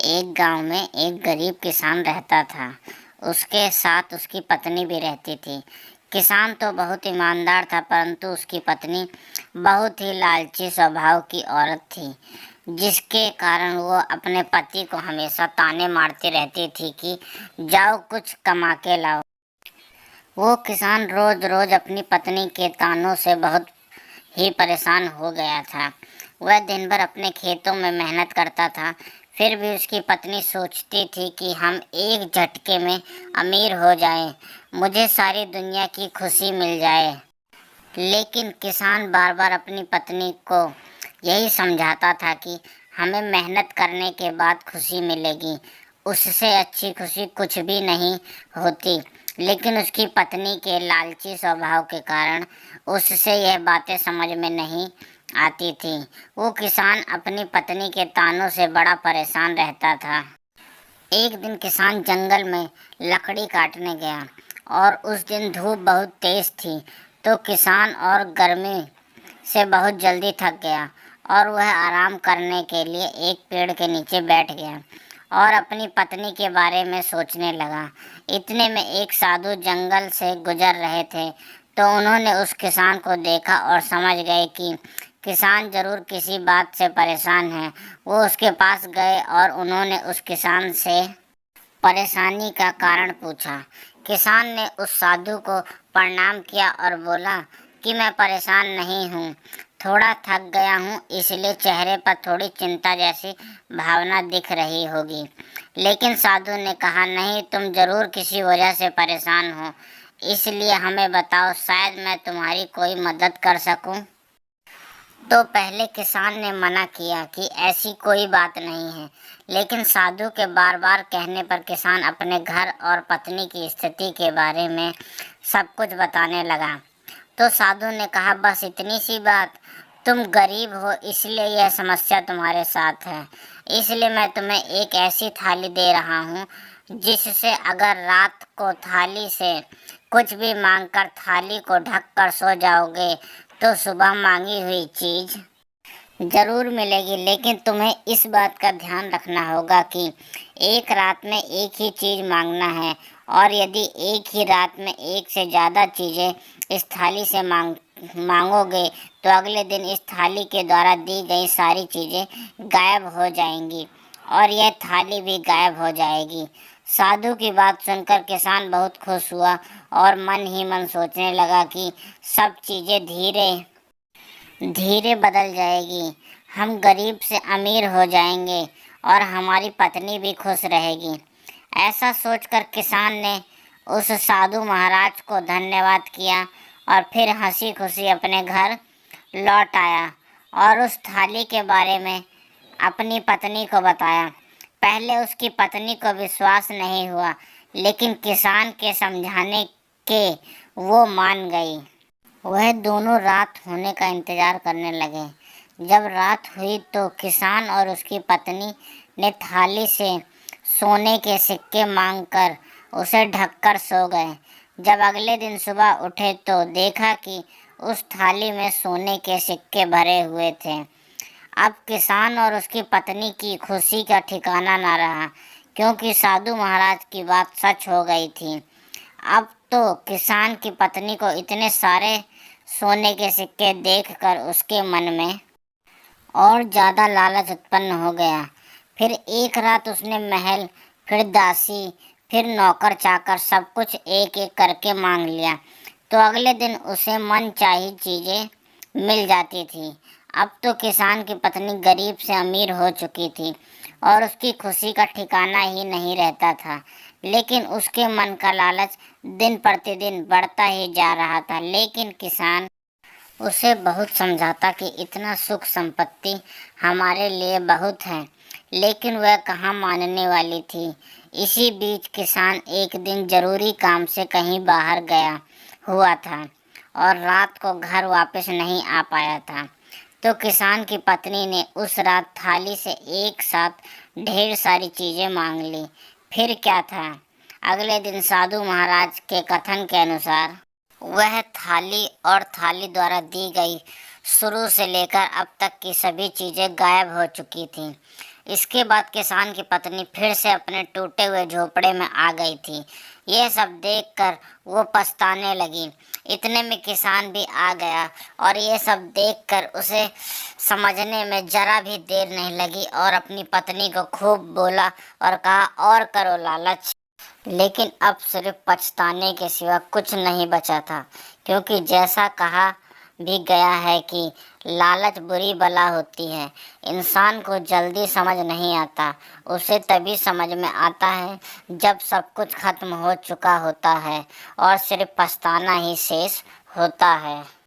एक गांव में एक गरीब किसान रहता था। उसके साथ उसकी पत्नी भी रहती थी। किसान तो बहुत ईमानदार था, परंतु उसकी पत्नी बहुत ही लालची स्वभाव की औरत थी, जिसके कारण वो अपने पति को हमेशा ताने मारती रहती थी कि जाओ कुछ कमा के लाओ। वो किसान रोज रोज अपनी पत्नी के तानों से बहुत ही परेशान हो गया था। वह दिन भर अपने खेतों में मेहनत करता था, फिर भी उसकी पत्नी सोचती थी कि हम एक झटके में अमीर हो जाएं, मुझे सारी दुनिया की खुशी मिल जाए। लेकिन किसान बार बार अपनी पत्नी को यही समझाता था कि हमें मेहनत करने के बाद खुशी मिलेगी, उससे अच्छी खुशी कुछ भी नहीं होती। लेकिन उसकी पत्नी के लालची स्वभाव के कारण उससे यह बातें समझ में नहीं आती थी। वो किसान अपनी पत्नी के तानों से बड़ा परेशान रहता था। एक दिन किसान जंगल में लकड़ी काटने गया और उस दिन धूप बहुत तेज थी, तो किसान और गर्मी से बहुत जल्दी थक गया और वह आराम करने के लिए एक पेड़ के नीचे बैठ गया और अपनी पत्नी के बारे में सोचने लगा। इतने में एक साधु जंगल से गुजर रहे थे, तो उन्होंने उस किसान को देखा और समझ गए कि किसान जरूर किसी बात से परेशान है। वो उसके पास गए और उन्होंने उस किसान से परेशानी का कारण पूछा। किसान ने उस साधु को प्रणाम किया और बोला कि मैं परेशान नहीं हूँ, थोड़ा थक गया हूँ, इसलिए चेहरे पर थोड़ी चिंता जैसी भावना दिख रही होगी। लेकिन साधु ने कहा, नहीं, तुम जरूर किसी वजह से परेशान हो, इसलिए हमें बताओ, शायद मैं तुम्हारी कोई मदद कर सकूं। तो पहले किसान ने मना किया कि ऐसी कोई बात नहीं है, लेकिन साधु के बार बार कहने पर किसान अपने घर और पत्नी की स्थिति के बारे में सब कुछ बताने लगा। तो साधु ने कहा, बस इतनी सी बात, तुम गरीब हो इसलिए यह समस्या तुम्हारे साथ है, इसलिए मैं तुम्हें एक ऐसी थाली दे रहा हूँ जिससे अगर रात को थाली से कुछ भी मांगकर थाली को ढक कर सो जाओगे तो सुबह मांगी हुई चीज जरूर मिलेगी। लेकिन तुम्हें इस बात का ध्यान रखना होगा कि एक रात में एक ही चीज मांगना है, और यदि एक ही रात में एक से ज़्यादा चीज़ें इस थाली से मांगोगे तो अगले दिन इस थाली के द्वारा दी गई सारी चीज़ें गायब हो जाएंगी और यह थाली भी गायब हो जाएगी। साधु की बात सुनकर किसान बहुत खुश हुआ और मन ही मन सोचने लगा कि सब चीज़ें धीरे धीरे बदल जाएगी, हम गरीब से अमीर हो जाएंगे और हमारी पत्नी भी खुश रहेगी। ऐसा सोचकर किसान ने उस साधु महाराज को धन्यवाद किया और फिर हंसी खुशी अपने घर लौट आया और उस थाली के बारे में अपनी पत्नी को बताया। पहले उसकी पत्नी को विश्वास नहीं हुआ, लेकिन किसान के समझाने के वो मान गई। वह दोनों रात होने का इंतजार करने लगे। जब रात हुई तो किसान और उसकी पत्नी ने थाली से सोने के सिक्के मांगकर उसे ढककर सो गए। जब अगले दिन सुबह उठे तो देखा कि उस थाली में सोने के सिक्के भरे हुए थे। अब किसान और उसकी पत्नी की खुशी का ठिकाना ना रहा, क्योंकि साधु महाराज की बात सच हो गई थी। अब तो किसान की पत्नी को इतने सारे सोने के सिक्के देखकर उसके मन में और ज़्यादा लालच उत्पन्न हो गया। फिर एक रात उसने महल, फिर दासी, फिर नौकर चाकर सब कुछ एक एक करके मांग लिया, तो अगले दिन उसे मन चाही चीज़ें मिल जाती थी। अब तो किसान की पत्नी गरीब से अमीर हो चुकी थी और उसकी खुशी का ठिकाना ही नहीं रहता था। लेकिन उसके मन का लालच दिन प्रतिदिन बढ़ता ही जा रहा था। लेकिन किसान उसे बहुत समझाता कि इतना सुख संपत्ति हमारे लिए बहुत है, लेकिन वह कहाँ मानने वाली थी। इसी बीच किसान एक दिन जरूरी काम से कहीं बाहर गया हुआ था और रात को घर वापस नहीं आ पाया था। तो किसान की पत्नी ने उस रात थाली से एक साथ ढेर सारी चीज़ें मांग ली। फिर क्या था, अगले दिन साधु महाराज के कथन के अनुसार वह थाली और थाली द्वारा दी गई शुरू से लेकर अब तक की सभी चीज़ें गायब हो चुकी थीं। इसके बाद किसान की पत्नी फिर से अपने टूटे हुए झोपड़े में आ गई थी। यह सब देखकर वो पछताने लगी। इतने में किसान भी आ गया और ये सब देखकर उसे समझने में जरा भी देर नहीं लगी और अपनी पत्नी को खूब बोला और कहा, और करो लालच। लेकिन अब सिर्फ पछताने के सिवा कुछ नहीं बचा था, क्योंकि जैसा कहा भी गया है कि लालच बुरी बला होती है। इंसान को जल्दी समझ नहीं आता, उसे तभी समझ में आता है जब सब कुछ खत्म हो चुका होता है और सिर्फ पछताना ही शेष होता है।